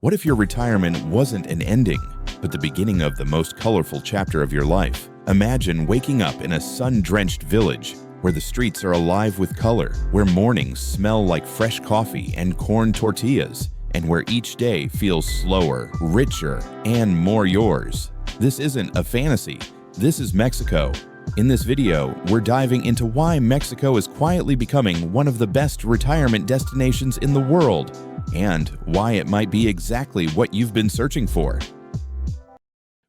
What if your retirement wasn't an ending, but the beginning of the most colorful chapter of your life? Imagine waking up in a sun-drenched village where the streets are alive with color, where mornings smell like fresh coffee and corn tortillas, and where each day feels slower, richer, and more yours. This isn't a fantasy. This is Mexico. In this video, we're diving into why Mexico is quietly becoming one of the best retirement destinations in the world, and why it might be exactly what you've been searching for.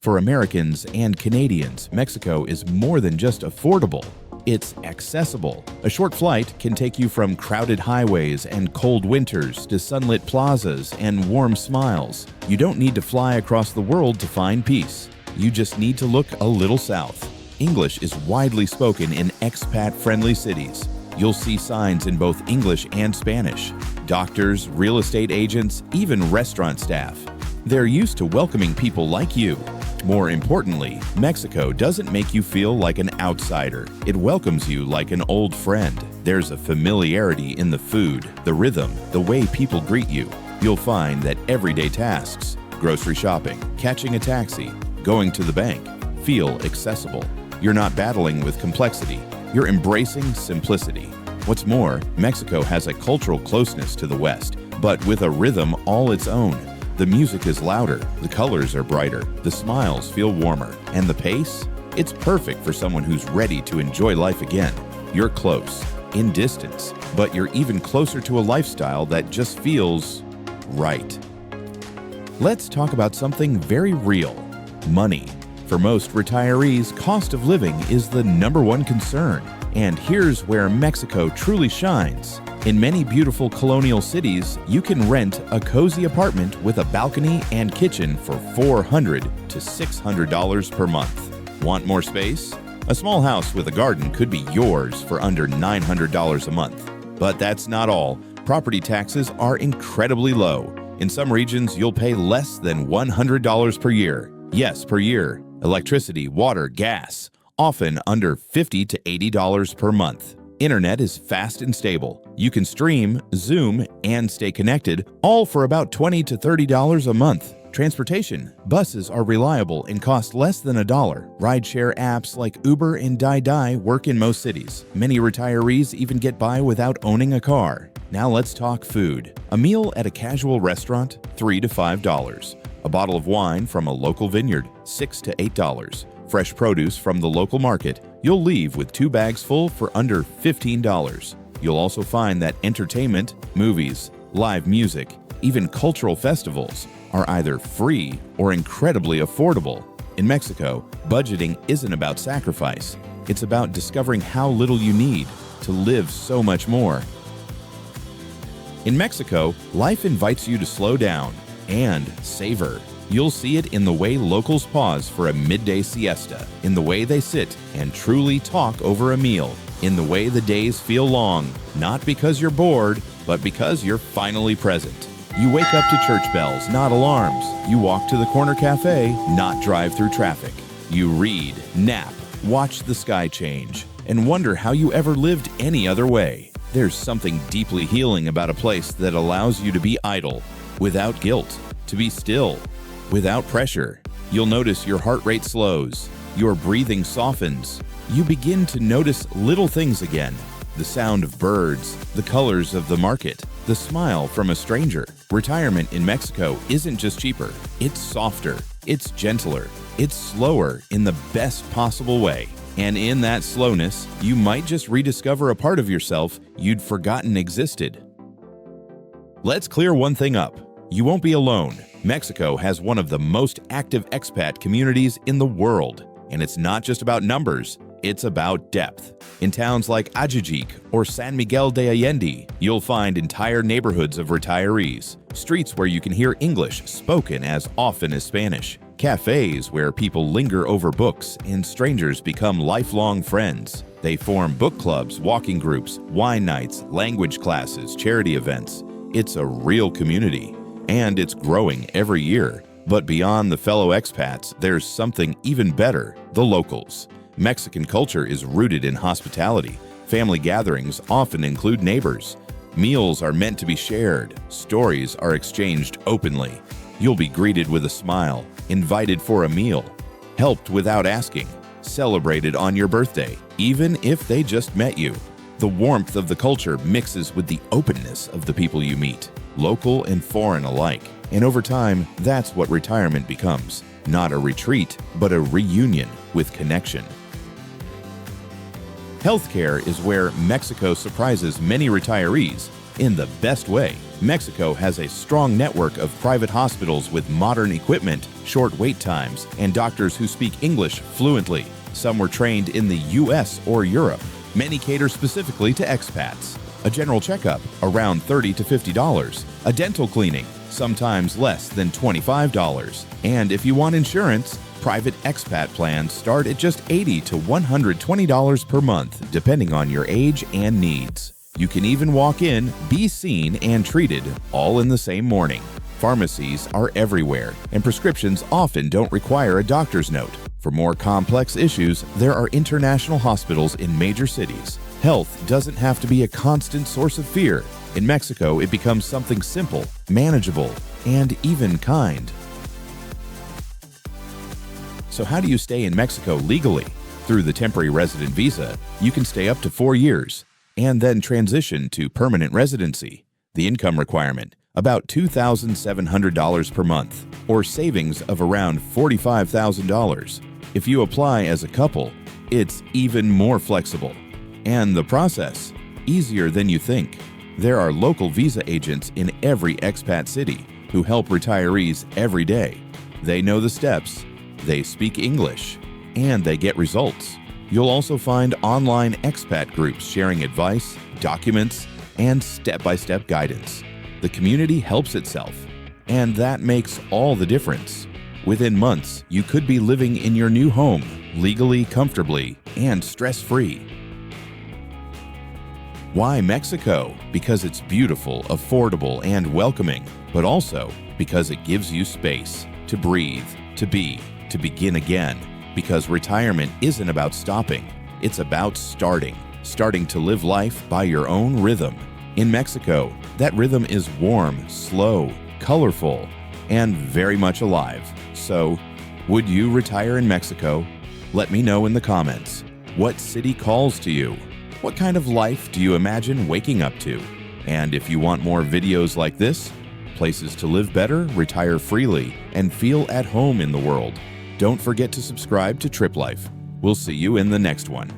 For Americans and Canadians, Mexico is more than just affordable. It's accessible. A short flight can take you from crowded highways and cold winters to sunlit plazas and warm smiles. You don't need to fly across the world to find peace. You just need to look a little south. English is widely spoken in expat-friendly cities. You'll see signs in both English and Spanish. Doctors, real estate agents, even restaurant staff. They're used to welcoming people like you. More importantly, Mexico doesn't make you feel like an outsider. It welcomes you like an old friend. There's a familiarity in the food, the rhythm, the way people greet you. You'll find that everyday tasks, grocery shopping, catching a taxi, going to the bank, feel accessible. You're not battling with complexity. You're embracing simplicity. What's more, Mexico has a cultural closeness to the West, but with a rhythm all its own. The music is louder, the colors are brighter, the smiles feel warmer, and the pace? It's perfect for someone who's ready to enjoy life again. You're close, in distance, but you're even closer to a lifestyle that just feels right. Let's talk about something very real: money. For most retirees, cost of living is the #1 concern. And here's where Mexico truly shines. In many beautiful colonial cities, you can rent a cozy apartment with a balcony and kitchen for $400 to $600 per month. Want more space? A small house with a garden could be yours for under $900 a month. But that's not all. Property taxes are incredibly low. In some regions, you'll pay less than $100 per year. Yes, per year. Electricity, water, gas, often under $50 to $80 per month. Internet is fast and stable. You can stream, Zoom, and stay connected, all for about $20 to $30 a month. Transportation. Buses are reliable and cost less than $1. Rideshare apps like Uber and Dai work in most cities. Many retirees even get by without owning a car. Now let's talk food. A meal at a casual restaurant, $3 to $5. A bottle of wine from a local vineyard, $6 to $8. Fresh produce from the local market, you'll leave with 2 bags full for under $15. You'll also find that entertainment, movies, live music, even cultural festivals are either free or incredibly affordable. In Mexico, budgeting isn't about sacrifice. It's about discovering how little you need to live so much more. In Mexico, life invites you to slow down and savor. You'll see it in the way locals pause for a midday siesta, in the way they sit and truly talk over a meal, in the way the days feel long, not because you're bored, but because you're finally present. You wake up to church bells, not alarms. You walk to the corner cafe, not drive through traffic. You read, nap, watch the sky change, and wonder how you ever lived any other way. There's something deeply healing about a place that allows you to be idle, without guilt, to be still, without pressure. You'll notice your heart rate slows, your breathing softens. You begin to notice little things again. The sound of birds, the colors of the market, the smile from a stranger. Retirement in Mexico isn't just cheaper, it's softer, it's gentler, it's slower in the best possible way. And in that slowness, you might just rediscover a part of yourself you'd forgotten existed. Let's clear one thing up. You won't be alone. Mexico has one of the most active expat communities in the world. And it's not just about numbers, it's about depth. In towns like Ajijic or San Miguel de Allende, you'll find entire neighborhoods of retirees, streets where you can hear English spoken as often as Spanish, cafes where people linger over books and strangers become lifelong friends. They form book clubs, walking groups, wine nights, language classes, charity events. It's a real community. And it's growing every year. But beyond the fellow expats, there's something even better: the locals. Mexican culture is rooted in hospitality. Family gatherings often include neighbors. Meals are meant to be shared. Stories are exchanged openly. You'll be greeted with a smile, invited for a meal, helped without asking, celebrated on your birthday, even if they just met you. The warmth of the culture mixes with the openness of the people you meet, local and foreign alike. And over time, that's what retirement becomes. Not a retreat, but a reunion with connection. Healthcare is where Mexico surprises many retirees in the best way. Mexico has a strong network of private hospitals with modern equipment, short wait times, and doctors who speak English fluently. Some were trained in the US or Europe. Many cater specifically to expats. A general checkup, around $30 to $50. A dental cleaning, sometimes less than $25. And if you want insurance, private expat plans start at just $80 to $120 per month, depending on your age and needs. You can even walk in, be seen, and treated all in the same morning. Pharmacies are everywhere, and prescriptions often don't require a doctor's note. For more complex issues, there are international hospitals in major cities. Health doesn't have to be a constant source of fear. In Mexico, it becomes something simple, manageable, and even kind. So how do you stay in Mexico legally? Through the temporary resident visa, you can stay up to 4 years and then transition to permanent residency. The income requirement, about $2,700 per month, or savings of around $45,000. If you apply as a couple, it's even more flexible. And the process, easier than you think. There are local visa agents in every expat city who help retirees every day. They know the steps, they speak English, and they get results. You'll also find online expat groups sharing advice, documents, and step-by-step guidance. The community helps itself, and that makes all the difference. Within months, you could be living in your new home, legally, comfortably, and stress-free. Why Mexico? Because it's beautiful, affordable, and welcoming, but also because it gives you space to breathe, to be, to begin again. Because retirement isn't about stopping, it's about starting to live life by your own rhythm. In Mexico, that rhythm is warm, slow, colorful, and very much alive. So, would you retire in Mexico? Let me know in the comments. What city calls to you? What kind of life do you imagine waking up to? And if you want more videos like this, places to live better, retire freely, and feel at home in the world, don't forget to subscribe to TripLife. We'll see you in the next one.